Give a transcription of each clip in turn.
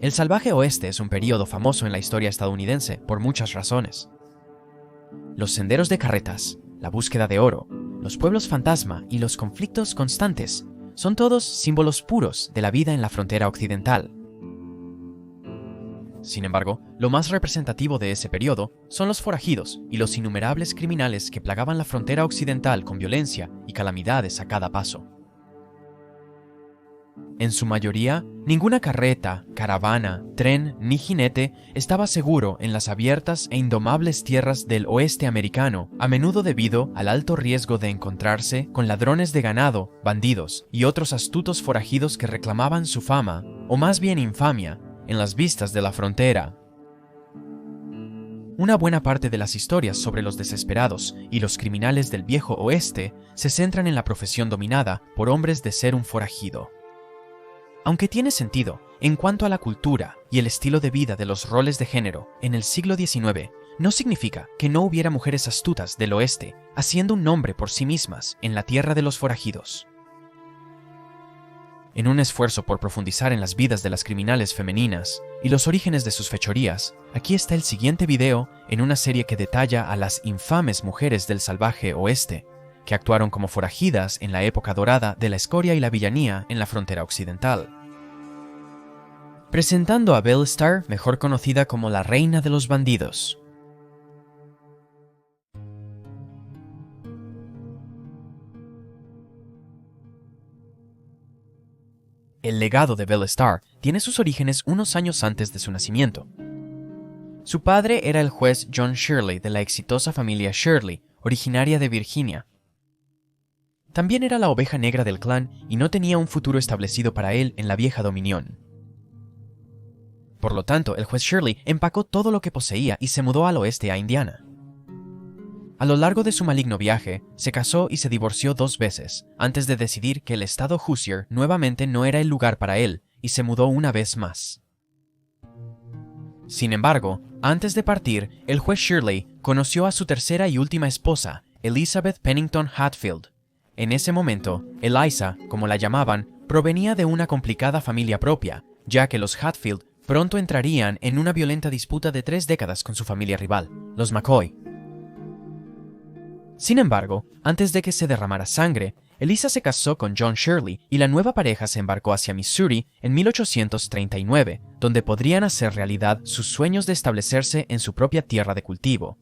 El salvaje oeste es un período famoso en la historia estadounidense por muchas razones. Los senderos de carretas, la búsqueda de oro, los pueblos fantasma y los conflictos constantes son todos símbolos puros de la vida en la frontera occidental. Sin embargo, lo más representativo de ese periodo son los forajidos y los innumerables criminales que plagaban la frontera occidental con violencia y calamidades a cada paso. En su mayoría, ninguna carreta, caravana, tren ni jinete estaba seguro en las abiertas e indomables tierras del oeste americano, a menudo debido al alto riesgo de encontrarse con ladrones de ganado, bandidos y otros astutos forajidos que reclamaban su fama, o más bien infamia, en las vistas de la frontera. Una buena parte de las historias sobre los desesperados y los criminales del viejo oeste se centran en la profesión dominada por hombres de ser un forajido. Aunque tiene sentido en cuanto a la cultura y el estilo de vida de los roles de género en el siglo XIX, no significa que no hubiera mujeres astutas del oeste haciendo un nombre por sí mismas en la tierra de los forajidos. En un esfuerzo por profundizar en las vidas de las criminales femeninas y los orígenes de sus fechorías, aquí está el siguiente video en una serie que detalla a las infames mujeres del salvaje oeste, que actuaron como forajidas en la época dorada de la escoria y la villanía en la frontera occidental. Presentando a Belle Starr, mejor conocida como la Reina de los Bandidos. El legado de Belle Starr tiene sus orígenes unos años antes de su nacimiento. Su padre era el juez John Shirley de la exitosa familia Shirley, originaria de Virginia. También era la oveja negra del clan y no tenía un futuro establecido para él en la vieja Dominión. Por lo tanto, el juez Shirley empacó todo lo que poseía y se mudó al oeste a Indiana. A lo largo de su maligno viaje, se casó y se divorció 2 veces, antes de decidir que el estado Hoosier nuevamente no era el lugar para él, y se mudó una vez más. Sin embargo, antes de partir, el juez Shirley conoció a su tercera y última esposa, Elizabeth Pennington Hatfield. En ese momento, Eliza, como la llamaban, provenía de una complicada familia propia, ya que los Hatfield pronto entrarían en una violenta disputa de 3 décadas con su familia rival, los McCoy. Sin embargo, antes de que se derramara sangre, Eliza se casó con John Shirley y la nueva pareja se embarcó hacia Missouri en 1839, donde podrían hacer realidad sus sueños de establecerse en su propia tierra de cultivo.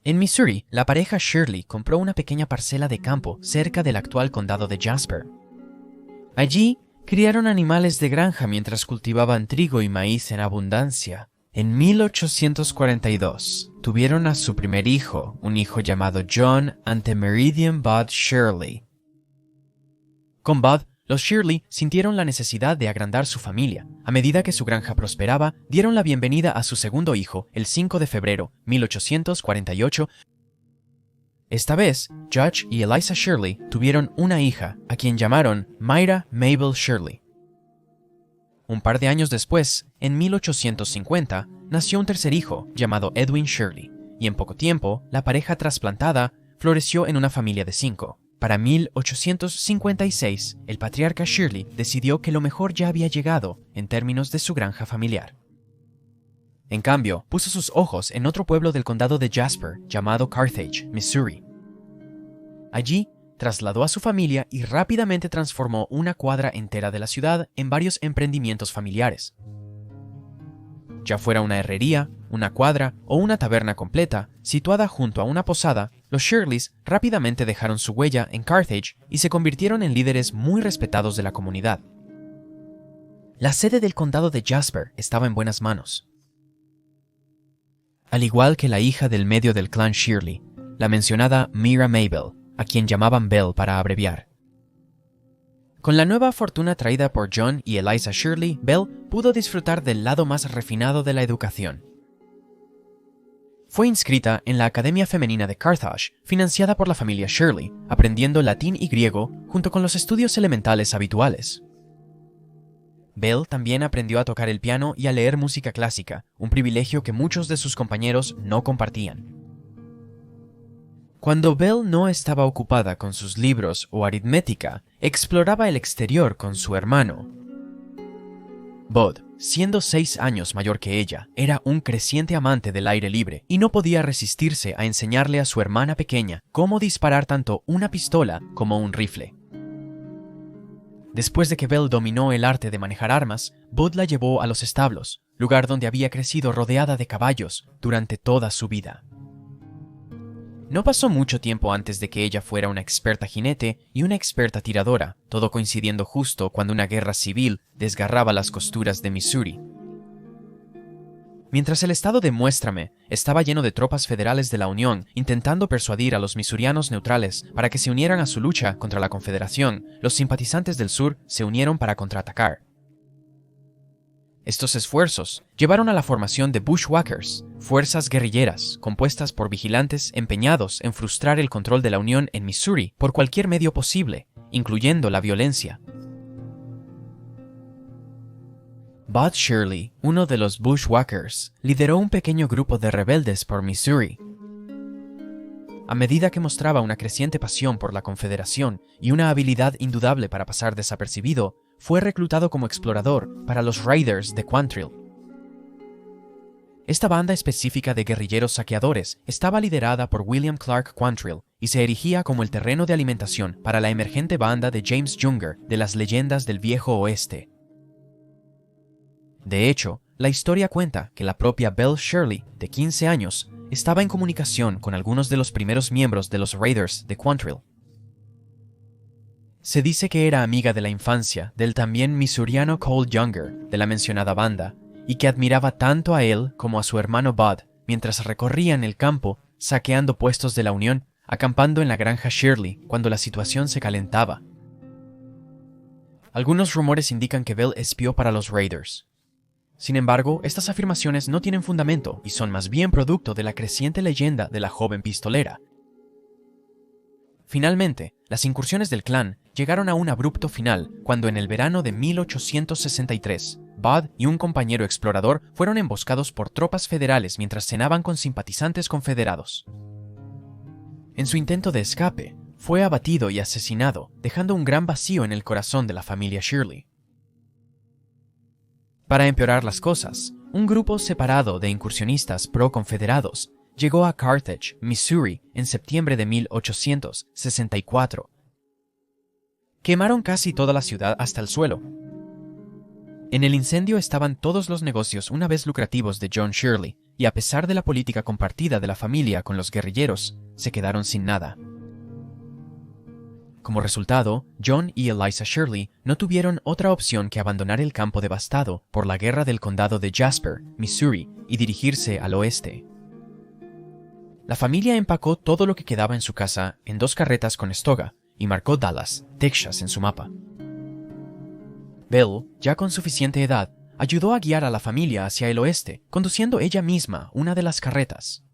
En Missouri, la pareja Shirley compró una pequeña parcela de campo cerca del actual condado de Jasper. Allí, criaron animales de granja mientras cultivaban trigo y maíz en abundancia. En 1842, tuvieron a su primer hijo, un hijo llamado John ante Meridian Bud Shirley. Con Bud, los Shirley sintieron la necesidad de agrandar su familia. A medida que su granja prosperaba, dieron la bienvenida a su segundo hijo el 5 de febrero de 1848. Esta vez, Judge y Eliza Shirley tuvieron una hija, a quien llamaron Myra Mabel Shirley. Un par de años después, en 1850, nació un tercer hijo, llamado Edwin Shirley, y en poco tiempo, la pareja trasplantada floreció en una familia de 5. Para 1856, el patriarca Shirley decidió que lo mejor ya había llegado en términos de su granja familiar. En cambio, puso sus ojos en otro pueblo del condado de Jasper, llamado Carthage, Missouri. Allí, trasladó a su familia y rápidamente transformó una cuadra entera de la ciudad en varios emprendimientos familiares. Ya fuera una herrería, una cuadra o una taberna completa, situada junto a una posada, los Shirleys rápidamente dejaron su huella en Carthage y se convirtieron en líderes muy respetados de la comunidad. La sede del condado de Jasper estaba en buenas manos. Al igual que la hija del medio del clan Shirley, la mencionada Myra Mabel, a quien llamaban Belle para abreviar. Con la nueva fortuna traída por John y Eliza Shirley, Belle pudo disfrutar del lado más refinado de la educación. Fue inscrita en la Academia Femenina de Carthage, financiada por la familia Shirley, aprendiendo latín y griego junto con los estudios elementales habituales. Belle también aprendió a tocar el piano y a leer música clásica, un privilegio que muchos de sus compañeros no compartían. Cuando Belle no estaba ocupada con sus libros o aritmética, exploraba el exterior con su hermano. Bud, siendo 6 años mayor que ella, era un creciente amante del aire libre y no podía resistirse a enseñarle a su hermana pequeña cómo disparar tanto una pistola como un rifle. Después de que Belle dominó el arte de manejar armas, Bud la llevó a los establos, lugar donde había crecido rodeada de caballos durante toda su vida. No pasó mucho tiempo antes de que ella fuera una experta jinete y una experta tiradora, todo coincidiendo justo cuando una guerra civil desgarraba las costuras de Missouri. Mientras el estado de Muéstrame estaba lleno de tropas federales de la Unión intentando persuadir a los misurianos neutrales para que se unieran a su lucha contra la Confederación, los simpatizantes del sur se unieron para contraatacar. Estos esfuerzos llevaron a la formación de Bushwhackers, fuerzas guerrilleras compuestas por vigilantes empeñados en frustrar el control de la Unión en Missouri por cualquier medio posible, incluyendo la violencia. Bud Shirley, uno de los Bushwhackers, lideró un pequeño grupo de rebeldes por Missouri. A medida que mostraba una creciente pasión por la Confederación y una habilidad indudable para pasar desapercibido, fue reclutado como explorador para los Raiders de Quantrill. Esta banda específica de guerrilleros saqueadores estaba liderada por William Clark Quantrill y se erigía como el terreno de alimentación para la emergente banda de James Younger de las leyendas del Viejo Oeste. De hecho, la historia cuenta que la propia Belle Shirley, de 15 años, estaba en comunicación con algunos de los primeros miembros de los Raiders de Quantrill. Se dice que era amiga de la infancia del también missouriano Cole Younger de la mencionada banda y que admiraba tanto a él como a su hermano Bud mientras recorrían el campo saqueando puestos de la Unión, acampando en la granja Shirley cuando la situación se calentaba. Algunos rumores indican que Belle espió para los Raiders. Sin embargo, estas afirmaciones no tienen fundamento y son más bien producto de la creciente leyenda de la joven pistolera. Finalmente, las incursiones del clan llegaron a un abrupto final cuando en el verano de 1863, Bud y un compañero explorador fueron emboscados por tropas federales mientras cenaban con simpatizantes confederados. En su intento de escape, fue abatido y asesinado, dejando un gran vacío en el corazón de la familia Shirley. Para empeorar las cosas, un grupo separado de incursionistas pro-confederados llegó a Carthage, Missouri, en septiembre de 1864. Quemaron casi toda la ciudad hasta el suelo. En el incendio estaban todos los negocios una vez lucrativos de John Shirley, y a pesar de la política compartida de la familia con los guerrilleros, se quedaron sin nada. Como resultado, John y Eliza Shirley no tuvieron otra opción que abandonar el campo devastado por la guerra del condado de Jasper, Missouri, y dirigirse al oeste. La familia empacó todo lo que quedaba en su casa en 2 carretas con estoga y marcó Dallas, Texas en su mapa. Belle, ya con suficiente edad, ayudó a guiar a la familia hacia el oeste, conduciendo ella misma una de las carretas.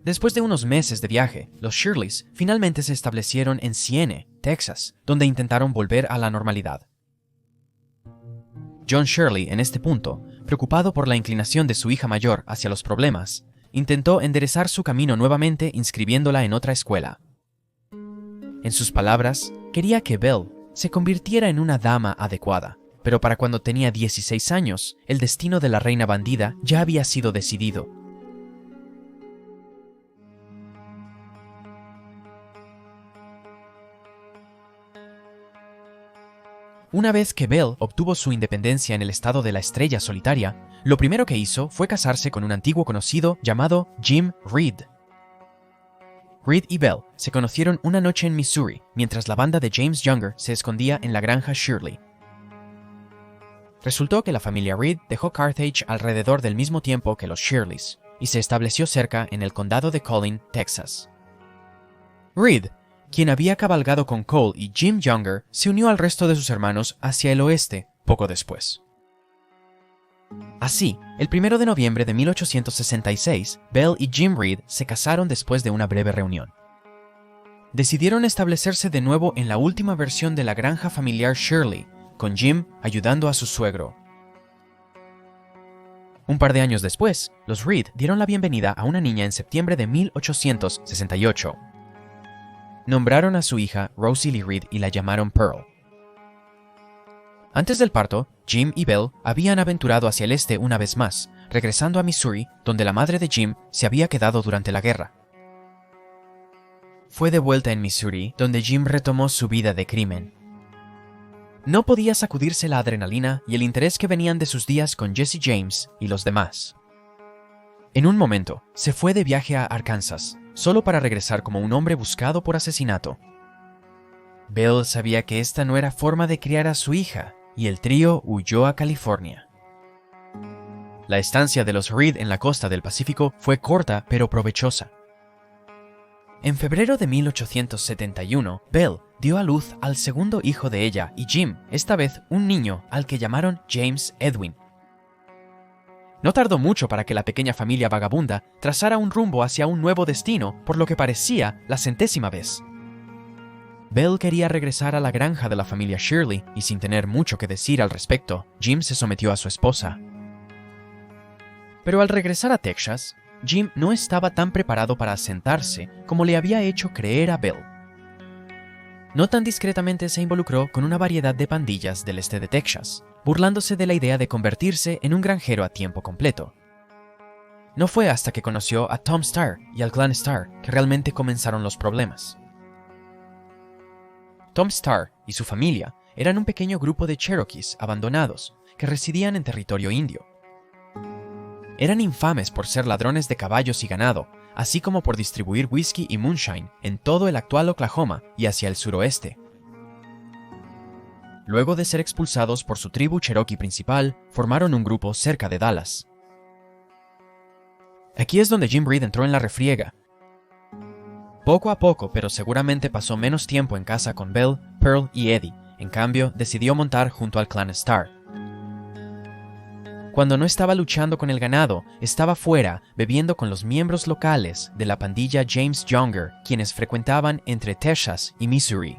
Después de unos meses de viaje, los Shirleys finalmente se establecieron en Siene, Texas, donde intentaron volver a la normalidad. John Shirley, en este punto, preocupado por la inclinación de su hija mayor hacia los problemas, intentó enderezar su camino nuevamente inscribiéndola en otra escuela. En sus palabras, quería que Belle se convirtiera en una dama adecuada, pero para cuando tenía 16 años, el destino de la reina bandida ya había sido decidido. Una vez que Belle obtuvo su independencia en el estado de la Estrella Solitaria, lo primero que hizo fue casarse con un antiguo conocido llamado Jim Reed. Reed y Belle se conocieron una noche en Missouri, mientras la banda de James Younger se escondía en la granja Shirley. Resultó que la familia Reed dejó Carthage alrededor del mismo tiempo que los Shirleys, y se estableció cerca en el condado de Collin, Texas. Reed, quien había cabalgado con Cole y Jim Younger, se unió al resto de sus hermanos hacia el oeste poco después. Así, el 1 de noviembre de 1866, Belle y Jim Reed se casaron después de una breve reunión. Decidieron establecerse de nuevo en la última versión de la granja familiar Shirley, con Jim ayudando a su suegro. Un par de años después, los Reed dieron la bienvenida a una niña en septiembre de 1868. Nombraron a su hija Rosie Lee Reed y la llamaron Pearl. Antes del parto, Jim y Belle habían aventurado hacia el este una vez más, regresando a Missouri, donde la madre de Jim se había quedado durante la guerra. Fue de vuelta en Missouri, donde Jim retomó su vida de crimen. No podía sacudirse la adrenalina y el interés que venían de sus días con Jesse James y los demás. En un momento, se fue de viaje a Arkansas, solo para regresar como un hombre buscado por asesinato. Belle sabía que esta no era forma de criar a su hija, y el trío huyó a California. La estancia de los Reed en la costa del Pacífico fue corta pero provechosa. En febrero de 1871, Belle dio a luz al segundo hijo de ella y Jim, esta vez un niño al que llamaron James Edwin. No tardó mucho para que la pequeña familia vagabunda trazara un rumbo hacia un nuevo destino, por lo que parecía la 100ª vez. Belle quería regresar a la granja de la familia Shirley y sin tener mucho que decir al respecto, Jim se sometió a su esposa. Pero al regresar a Texas, Jim no estaba tan preparado para asentarse como le había hecho creer a Belle. No tan discretamente se involucró con una variedad de pandillas del este de Texas, burlándose de la idea de convertirse en un granjero a tiempo completo. No fue hasta que conoció a Tom Starr y al clan Starr que realmente comenzaron los problemas. Tom Starr y su familia eran un pequeño grupo de Cherokees abandonados que residían en territorio indio. Eran infames por ser ladrones de caballos y ganado, así como por distribuir whisky y moonshine en todo el actual Oklahoma y hacia el suroeste. Luego de ser expulsados por su tribu Cherokee principal, formaron un grupo cerca de Dallas. Aquí es donde Jim Reed entró en la refriega. Poco a poco, pero seguramente pasó menos tiempo en casa con Belle, Pearl y Eddie. En cambio, decidió montar junto al clan Starr. Cuando no estaba luchando con el ganado, estaba fuera bebiendo con los miembros locales de la pandilla James Younger, quienes frecuentaban entre Texas y Missouri.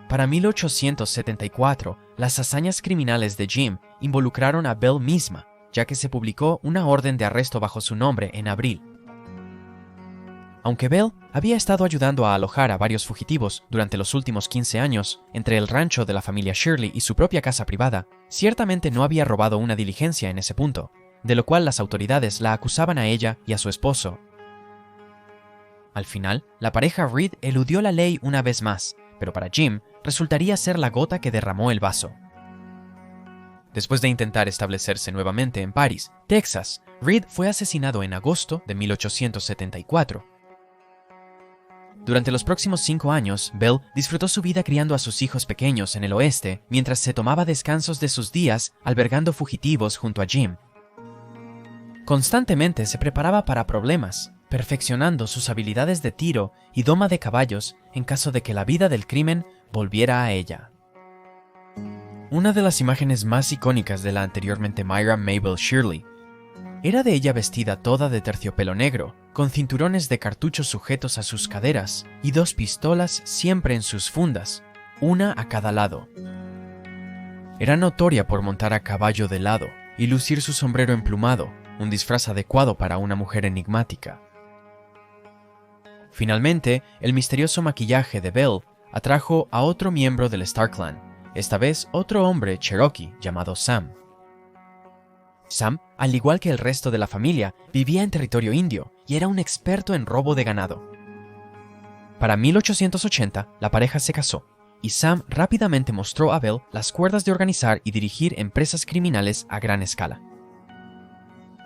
Para 1874, las hazañas criminales de Jim involucraron a Belle misma, ya que se publicó una orden de arresto bajo su nombre en abril. Aunque Belle había estado ayudando a alojar a varios fugitivos durante los últimos 15 años entre el rancho de la familia Shirley y su propia casa privada, ciertamente no había robado una diligencia en ese punto, de lo cual las autoridades la acusaban a ella y a su esposo. Al final, la pareja Reed eludió la ley una vez más, pero para Jim resultaría ser la gota que derramó el vaso. Después de intentar establecerse nuevamente en Paris, Texas, Reed fue asesinado en agosto de 1874. Durante los próximos 5 años, Belle disfrutó su vida criando a sus hijos pequeños en el oeste, mientras se tomaba descansos de sus días albergando fugitivos junto a Jim. Constantemente se preparaba para problemas, perfeccionando sus habilidades de tiro y doma de caballos en caso de que la vida del crimen volviera a ella. Una de las imágenes más icónicas de la anteriormente Myra Mabel Shirley era de ella vestida toda de terciopelo negro, con cinturones de cartuchos sujetos a sus caderas y 2 pistolas siempre en sus fundas, una a cada lado. Era notoria por montar a caballo de lado y lucir su sombrero emplumado, un disfraz adecuado para una mujer enigmática. Finalmente, el misterioso maquillaje de Belle atrajo a otro miembro del Starr Clan, esta vez otro hombre Cherokee llamado Sam. Sam, al igual que el resto de la familia, vivía en territorio indio y era un experto en robo de ganado. Para 1880, la pareja se casó, y Sam rápidamente mostró a Belle las cuerdas de organizar y dirigir empresas criminales a gran escala.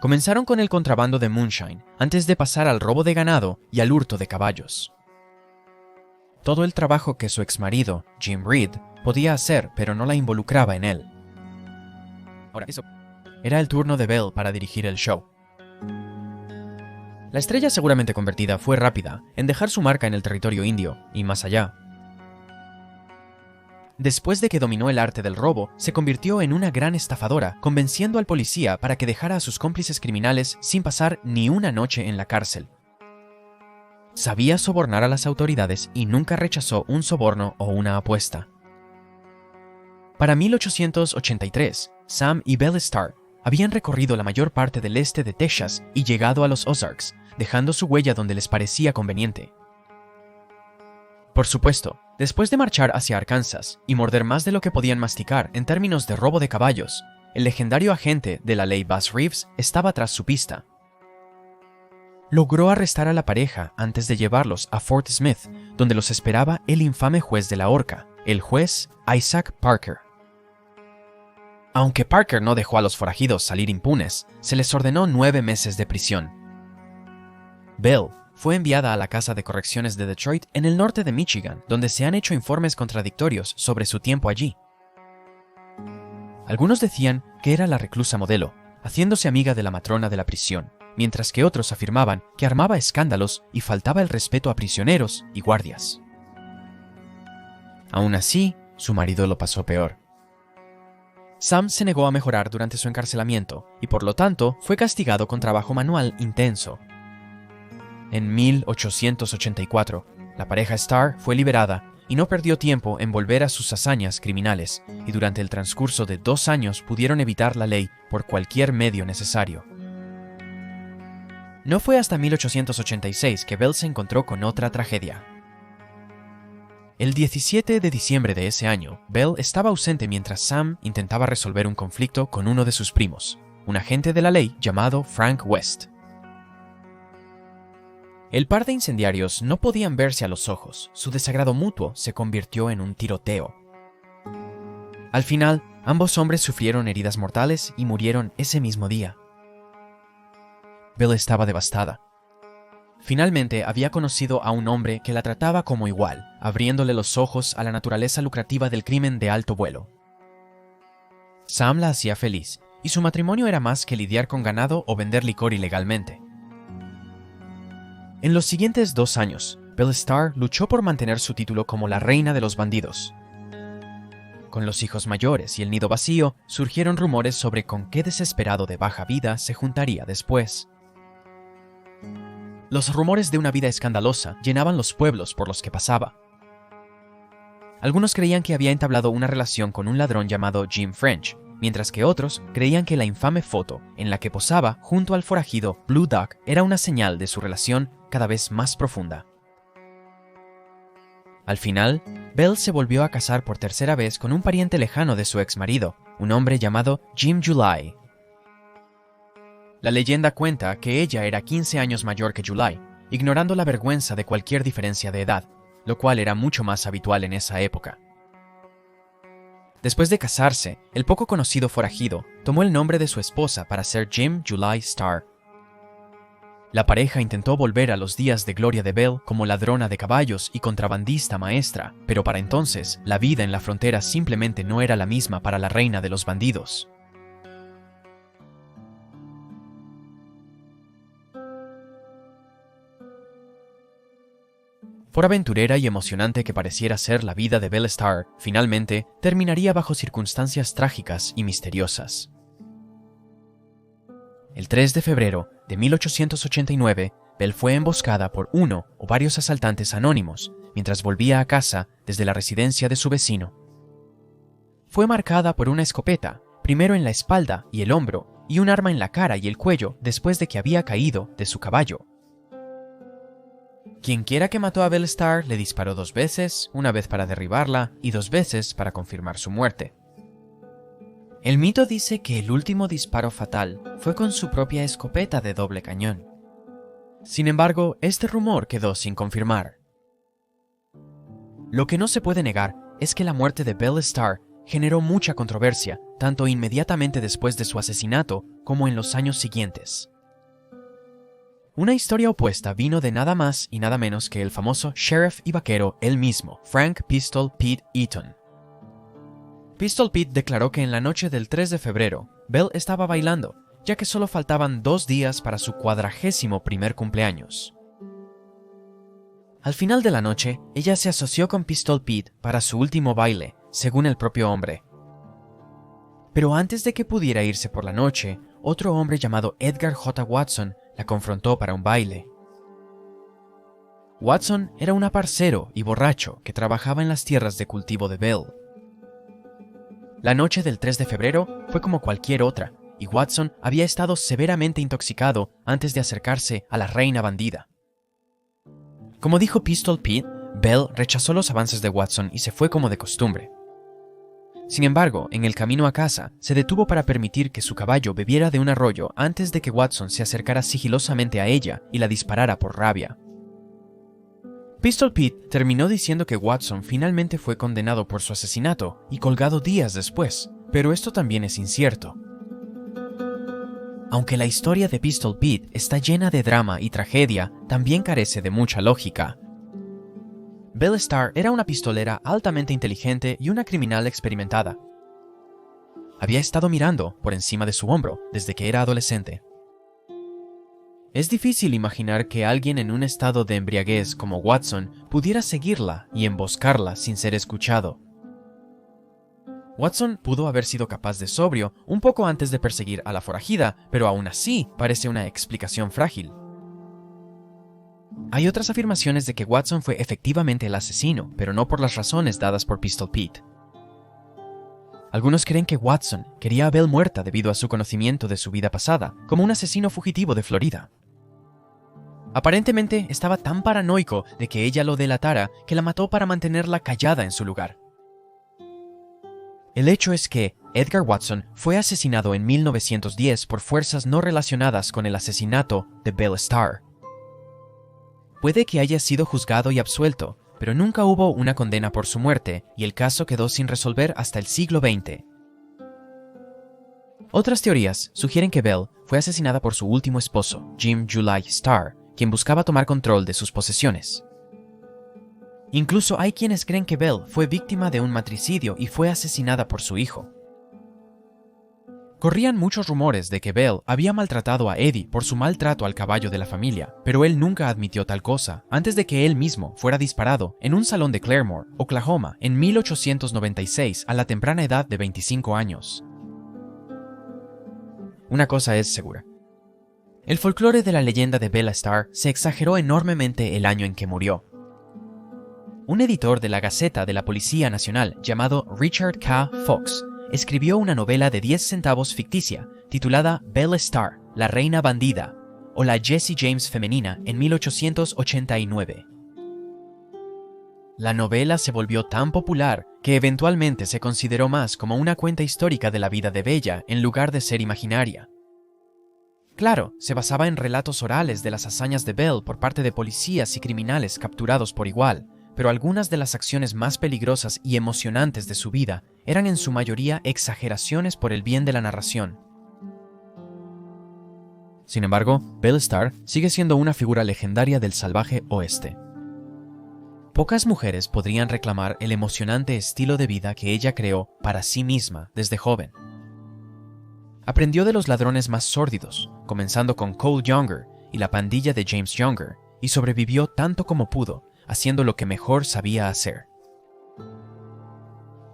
Comenzaron con el contrabando de moonshine, antes de pasar al robo de ganado y al hurto de caballos. Todo el trabajo que su exmarido, Jim Reed, podía hacer, pero no la involucraba en él. Ahora, era el turno de Belle para dirigir el show. La estrella seguramente convertida fue rápida en dejar su marca en el territorio indio y más allá. Después de que dominó el arte del robo, se convirtió en una gran estafadora, convenciendo al policía para que dejara a sus cómplices criminales sin pasar ni una noche en la cárcel. Sabía sobornar a las autoridades y nunca rechazó un soborno o una apuesta. Para 1883, Sam y Belle Starr habían recorrido la mayor parte del este de Texas y llegado a los Ozarks, dejando su huella donde les parecía conveniente. Por supuesto, después de marchar hacia Arkansas y morder más de lo que podían masticar en términos de robo de caballos, el legendario agente de la ley Bass Reeves estaba tras su pista. Logró arrestar a la pareja antes de llevarlos a Fort Smith, donde los esperaba el infame juez de la horca, el juez Isaac Parker. Aunque Parker no dejó a los forajidos salir impunes, se les ordenó 9 meses de prisión. Belle fue enviada a la Casa de Correcciones de Detroit en el norte de Michigan, donde se han hecho informes contradictorios sobre su tiempo allí. Algunos decían que era la reclusa modelo, haciéndose amiga de la matrona de la prisión, mientras que otros afirmaban que armaba escándalos y faltaba el respeto a prisioneros y guardias. Aún así, su marido lo pasó peor. Sam se negó a mejorar durante su encarcelamiento y por lo tanto fue castigado con trabajo manual intenso. En 1884, la pareja Starr fue liberada y no perdió tiempo en volver a sus hazañas criminales, y durante el transcurso de 2 años pudieron evitar la ley por cualquier medio necesario. No fue hasta 1886 que Belle se encontró con otra tragedia. El 17 de diciembre de ese año, Belle estaba ausente mientras Sam intentaba resolver un conflicto con uno de sus primos, un agente de la ley llamado Frank West. El par de incendiarios no podían verse a los ojos, su desagrado mutuo se convirtió en un tiroteo. Al final, ambos hombres sufrieron heridas mortales y murieron ese mismo día. Belle estaba devastada. Finalmente había conocido a un hombre que la trataba como igual, abriéndole los ojos a la naturaleza lucrativa del crimen de alto vuelo. Sam la hacía feliz, y su matrimonio era más que lidiar con ganado o vender licor ilegalmente. En los siguientes 2 años, Belle Starr luchó por mantener su título como la reina de los bandidos. Con los hijos mayores y el nido vacío, surgieron rumores sobre con qué desesperado de baja vida se juntaría después. Los rumores de una vida escandalosa llenaban los pueblos por los que pasaba. Algunos creían que había entablado una relación con un ladrón llamado Jim French, mientras que otros creían que la infame foto en la que posaba junto al forajido Blue Duck era una señal de su relación cada vez más profunda. Al final, Belle se volvió a casar por tercera vez con un pariente lejano de su exmarido, un hombre llamado Jim July. La leyenda cuenta que ella era 15 años mayor que July, ignorando la vergüenza de cualquier diferencia de edad, lo cual era mucho más habitual en esa época. Después de casarse, el poco conocido forajido tomó el nombre de su esposa para ser Jim July Starr. La pareja intentó volver a los días de gloria de Belle como ladrona de caballos y contrabandista maestra, pero para entonces la vida en la frontera simplemente no era la misma para la reina de los bandidos. Por aventurera y emocionante que pareciera ser la vida de Belle Starr, finalmente terminaría bajo circunstancias trágicas y misteriosas. El 3 de febrero de 1889, Belle fue emboscada por uno o varios asaltantes anónimos mientras volvía a casa desde la residencia de su vecino. Fue marcada por una escopeta, primero en la espalda y el hombro, y un arma en la cara y el cuello después de que había caído de su caballo. Quienquiera que mató a Belle Starr le disparó 2 veces, una vez para derribarla y 2 veces para confirmar su muerte. El mito dice que el último disparo fatal fue con su propia escopeta de doble cañón. Sin embargo, este rumor quedó sin confirmar. Lo que no se puede negar es que la muerte de Belle Starr generó mucha controversia, tanto inmediatamente después de su asesinato como en los años siguientes. Una historia opuesta vino de nada más y nada menos que el famoso sheriff y vaquero él mismo, Frank Pistol Pete Eaton. Pistol Pete declaró que en la noche del 3 de febrero, Belle estaba bailando, ya que solo faltaban 2 días para su 41º cumpleaños. Al final de la noche, ella se asoció con Pistol Pete para su último baile, según el propio hombre. Pero antes de que pudiera irse por la noche, otro hombre llamado Edgar J. Watson la confrontó para un baile. Watson era un aparcero y borracho que trabajaba en las tierras de cultivo de Belle. La noche del 3 de febrero fue como cualquier otra, y Watson había estado severamente intoxicado antes de acercarse a la reina bandida. Como dijo Pistol Pete, Belle rechazó los avances de Watson y se fue como de costumbre. Sin embargo, en el camino a casa, se detuvo para permitir que su caballo bebiera de un arroyo antes de que Watson se acercara sigilosamente a ella y la disparara por rabia. Pistol Pete terminó diciendo que Watson finalmente fue condenado por su asesinato y colgado días después, pero esto también es incierto. Aunque la historia de Pistol Pete está llena de drama y tragedia, también carece de mucha lógica. Belle Starr era una pistolera altamente inteligente y una criminal experimentada. Había estado mirando por encima de su hombro desde que era adolescente. Es difícil imaginar que alguien en un estado de embriaguez como Watson pudiera seguirla y emboscarla sin ser escuchado. Watson pudo haber sido capaz de sobrio un poco antes de perseguir a la forajida, pero aún así parece una explicación frágil. Hay otras afirmaciones de que Watson fue efectivamente el asesino, pero no por las razones dadas por Pistol Pete. Algunos creen que Watson quería a Belle muerta debido a su conocimiento de su vida pasada, como un asesino fugitivo de Florida. Aparentemente estaba tan paranoico de que ella lo delatara que la mató para mantenerla callada en su lugar. El hecho es que Edgar Watson fue asesinado en 1910 por fuerzas no relacionadas con el asesinato de Belle Starr. Puede que haya sido juzgado y absuelto, pero nunca hubo una condena por su muerte y el caso quedó sin resolver hasta el siglo XX. Otras teorías sugieren que Belle fue asesinada por su último esposo, Jim July Starr, quien buscaba tomar control de sus posesiones. Incluso hay quienes creen que Belle fue víctima de un matricidio y fue asesinada por su hijo. Corrían muchos rumores de que Belle había maltratado a Eddie por su maltrato al caballo de la familia, pero él nunca admitió tal cosa antes de que él mismo fuera disparado en un salón de Claremore, Oklahoma, en 1896 a la temprana edad de 25 años. Una cosa es segura. El folclore de la leyenda de Belle Starr se exageró enormemente el año en que murió. Un editor de la Gaceta de la Policía Nacional llamado Richard K. Fox escribió una novela de 10 centavos ficticia titulada Belle Starr, la reina bandida, o la Jesse James femenina en 1889. La novela se volvió tan popular que eventualmente se consideró más como una cuenta histórica de la vida de Bella en lugar de ser imaginaria. Claro, se basaba en relatos orales de las hazañas de Belle por parte de policías y criminales capturados por igual, pero algunas de las acciones más peligrosas y emocionantes de su vida eran en su mayoría exageraciones por el bien de la narración. Sin embargo, Belle Starr sigue siendo una figura legendaria del salvaje oeste. Pocas mujeres podrían reclamar el emocionante estilo de vida que ella creó para sí misma desde joven. Aprendió de los ladrones más sórdidos, comenzando con Cole Younger y la pandilla de James Younger, y sobrevivió tanto como pudo, haciendo lo que mejor sabía hacer.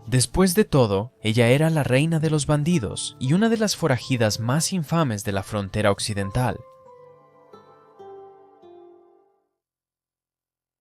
Después de todo, ella era la reina de los bandidos y una de las forajidas más infames de la frontera occidental,